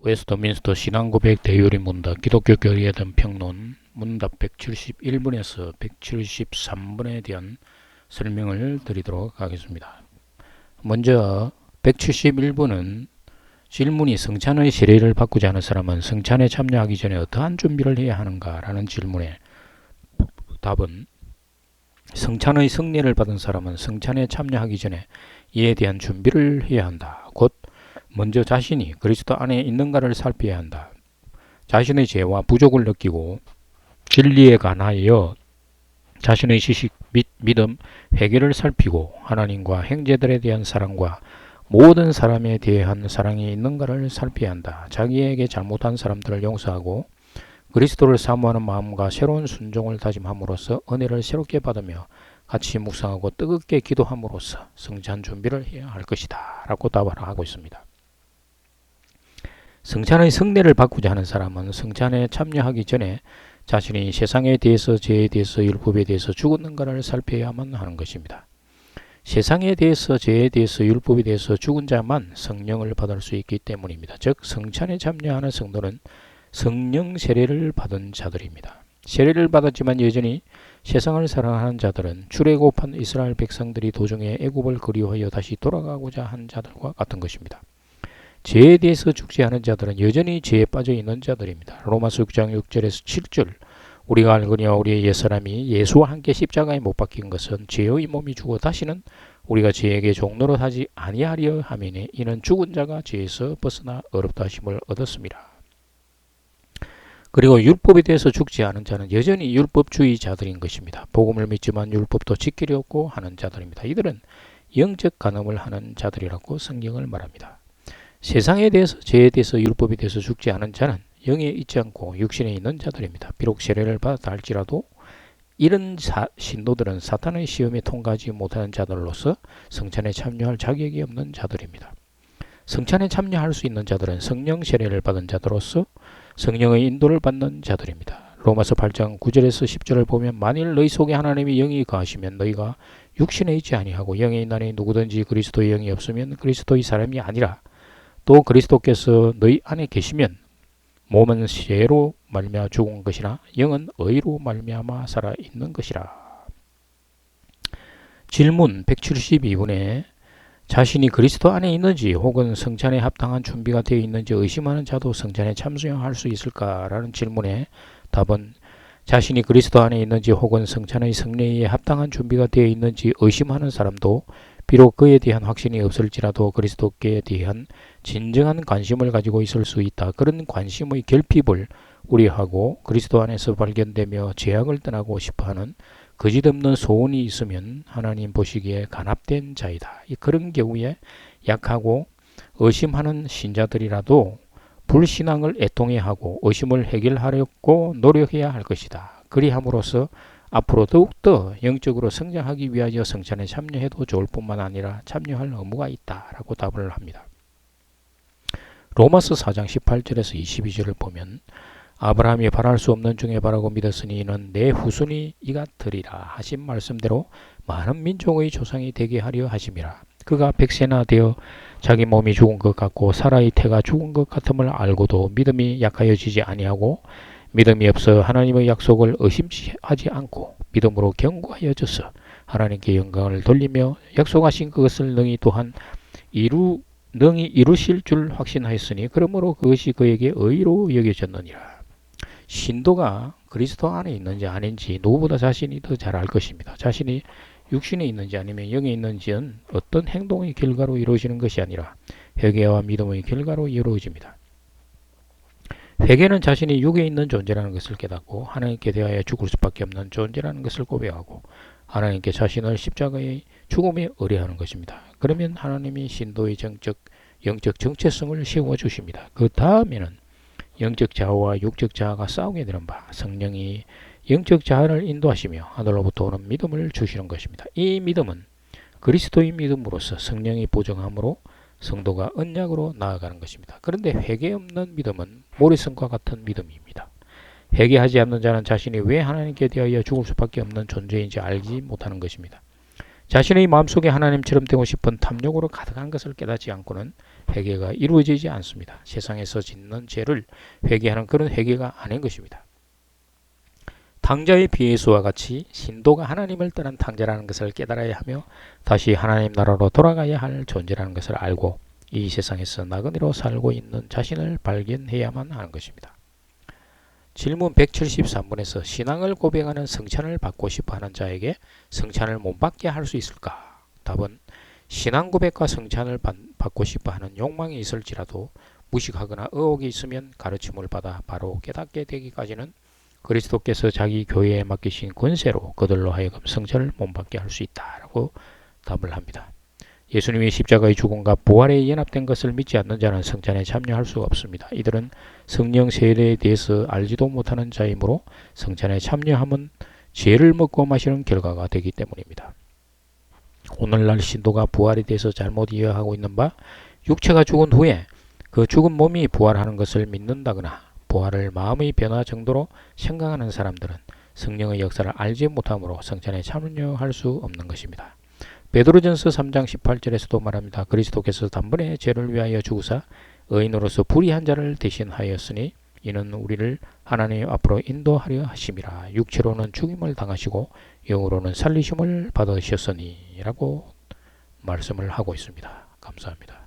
웨스트민스터 신앙고백 대요리 문답 기독교 교리에 대한 평론 문답 171분에서 173분에 대한 설명을 드리도록 하겠습니다. 먼저 171분은 질문이 성찬의 세례를 바꾸지 않은 사람은 성찬에 참여하기 전에 어떠한 준비를 해야 하는가 라는 질문에 답은 성찬의 성례를 받은 사람은 성찬에 참여하기 전에 이에 대한 준비를 해야 한다. 곧 먼저 자신이 그리스도 안에 있는가를 살펴야 한다. 자신의 죄와 부족을 느끼고 진리에 관하여 자신의 지식 및 믿음, 회개를 살피고 하나님과 형제들에 대한 사랑과 모든 사람에 대한 사랑이 있는가를 살펴야 한다. 자기에게 잘못한 사람들을 용서하고 그리스도를 사모하는 마음과 새로운 순종을 다짐함으로써 은혜를 새롭게 받으며 같이 묵상하고 뜨겁게 기도함으로써 성찬 준비를 해야 할 것이다 라고 답을 하고 있습니다. 성찬의 성례를 바꾸지 않은 사람은 성찬에 참여하기 전에 자신이 세상에 대해서, 죄에 대해서, 율법에 대해서 죽었는가를 살펴야만 하는 것입니다. 세상에 대해서, 죄에 대해서, 율법에 대해서 죽은 자만 성령을 받을 수 있기 때문입니다. 즉 성찬에 참여하는 성도는 성령 세례를 받은 자들입니다. 세례를 받았지만 여전히 세상을 사랑하는 자들은 출애굽한 이스라엘 백성들이 도중에 애굽을 그리워하여 다시 돌아가고자 한 자들과 같은 것입니다. 죄에 대해서 죽지 않은 자들은 여전히 죄에 빠져 있는 자들입니다. 로마서 6장 6절에서 7절 우리가 알거니와 우리의 옛사람이 예수와 함께 십자가에 못 박힌 것은 죄의 몸이 죽어 다시는 우리가 죄에게 종노릇 하지 아니하려 하매니 이는 죽은 자가 죄에서 벗어나 어렵다 하심을 얻었습니다. 그리고 율법에 대해서 죽지 않은 자는 여전히 율법주의자들인 것입니다. 복음을 믿지만 율법도 지키려고 하는 자들입니다. 이들은 영적 간음을 하는 자들이라고 성경을 말합니다. 세상에 대해서, 죄에 대해서, 율법에 대해서 죽지 않은 자는 영에 있지 않고 육신에 있는 자들입니다. 비록 세례를 받았다 할지라도 이런 신도들은 사탄의 시험에 통과하지 못하는 자들로서 성찬에 참여할 자격이 없는 자들입니다. 성찬에 참여할 수 있는 자들은 성령 세례를 받은 자들로서 성령의 인도를 받는 자들입니다. 로마서 8장 9절에서 10절을 보면 만일 너희 속에 하나님의 영이 거하시면 너희가 육신에 있지 아니하고 영에 있나니 누구든지 그리스도의 영이 없으면 그리스도의 사람이 아니라 또 그리스도께서 너희 안에 계시면 몸은 죄로 말미암아 죽은 것이나 영은 의로 말미암아 살아 있는 것이라. 질문 172분에 자신이 그리스도 안에 있는지 혹은 성찬에 합당한 준비가 되어 있는지 의심하는 자도 성찬에 참여할 수 있을까라는 질문에 답은 자신이 그리스도 안에 있는지 혹은 성찬의 성례에 합당한 준비가 되어 있는지 의심하는 사람도 비록 그에 대한 확신이 없을지라도 그리스도께 대한 진정한 관심을 가지고 있을 수 있다. 그런 관심의 결핍을 우려하고 그리스도 안에서 발견되며 죄악을 떠나고 싶어하는 거짓없는 소원이 있으면 하나님 보시기에 간합된 자이다. 그런 경우에 약하고 의심하는 신자들이라도 불신앙을 애통해하고 의심을 해결하려고 노력해야 할 것이다. 그리함으로써 앞으로 더욱더 영적으로 성장하기 위하여 성찬에 참여해도 좋을 뿐만 아니라 참여할 의무가 있다라고 답을 합니다. 로마서 4장 18절에서 22절을 보면 아브라함이 바랄 수 없는 중에 바라고 믿었으니 이는 내 후손이 이가 되리라 하신 말씀대로 많은 민족의 조상이 되게 하려 하심이라. 그가 백세나 되어 자기 몸이 죽은 것 같고 사라의 태가 죽은 것 같음을 알고도 믿음이 약하여지지 아니하고 믿음이 없어 하나님의 약속을 의심하지 않고 믿음으로 견고하여져서 하나님께 영광을 돌리며 약속하신 그것을 능히 이루실 줄 확신하였으니 그러므로 그것이 그에게 의로 여겨졌느니라. 신도가 그리스도 안에 있는지 아닌지 누구보다 자신이 더 잘 알 것입니다. 자신이 육신에 있는지 아니면 영에 있는지는 어떤 행동의 결과로 이루어지는 것이 아니라 회개와 믿음의 결과로 이루어집니다. 회개는 자신이 육에 있는 존재라는 것을 깨닫고 하나님께 대하여 죽을 수밖에 없는 존재라는 것을 고백하고 하나님께 자신을 십자가의 죽음에 의뢰하는 것입니다. 그러면 하나님이 신도의 영적 정체성을 세워주십니다. 그 다음에는 영적 자아와 육적 자아가 싸우게 되는 바 성령이 영적 자아를 인도하시며 하늘로부터 오는 믿음을 주시는 것입니다. 이 믿음은 그리스도의 믿음으로서 성령이 보정함으로 성도가 언약으로 나아가는 것입니다. 그런데 회개 없는 믿음은 모래성과 같은 믿음입니다. 회개하지 않는 자는 자신이 왜 하나님께 대하여 죽을 수밖에 없는 존재인지 알지 못하는 것입니다. 자신의 마음속에 하나님처럼 되고 싶은 탐욕으로 가득한 것을 깨닫지 않고는 회개가 이루어지지 않습니다. 세상에서 짓는 죄를 회개하는 그런 회개가 아닌 것입니다. 탕자의 비유수와 같이 신도가 하나님을 떠난 탕자라는 것을 깨달아야 하며 다시 하나님 나라로 돌아가야 할 존재라는 것을 알고 이 세상에서 나그네로 살고 있는 자신을 발견해야만 하는 것입니다. 질문 173번에서 신앙을 고백하는 성찬을 받고 싶어하는 자에게 성찬을 못 받게 할 수 있을까? 답은 신앙 고백과 성찬을 받고 싶어하는 욕망이 있을지라도 무식하거나 의혹이 있으면 가르침을 받아 바로 깨닫게 되기까지는 그리스도께서 자기 교회에 맡기신 권세로 그들로 하여금 성찬을 못 받게 할 수 있다라고 답을 합니다. 예수님이 십자가의 죽음과 부활에 연합된 것을 믿지 않는 자는 성찬에 참여할 수가 없습니다. 이들은 성령 세례에 대해서 알지도 못하는 자이므로 성찬에 참여하면 죄를 먹고 마시는 결과가 되기 때문입니다. 오늘날 신도가 부활에 대해서 잘못 이해하고 있는 바, 육체가 죽은 후에 그 죽은 몸이 부활하는 것을 믿는다거나 부활을 마음의 변화 정도로 생각하는 사람들은 성령의 역사를 알지 못하므로 성찬에 참여할 수 없는 것입니다. 베드로전서 3장 18절에서도 말합니다. 그리스도께서 단번에 죄를 위하여 죽으사 의인으로서 불의한 자를 대신하였으니 이는 우리를 하나님 앞으로 인도하려 하심이라. 육체로는 죽임을 당하시고 영으로는 살리심을 받으셨으니 라고 말씀을 하고 있습니다. 감사합니다.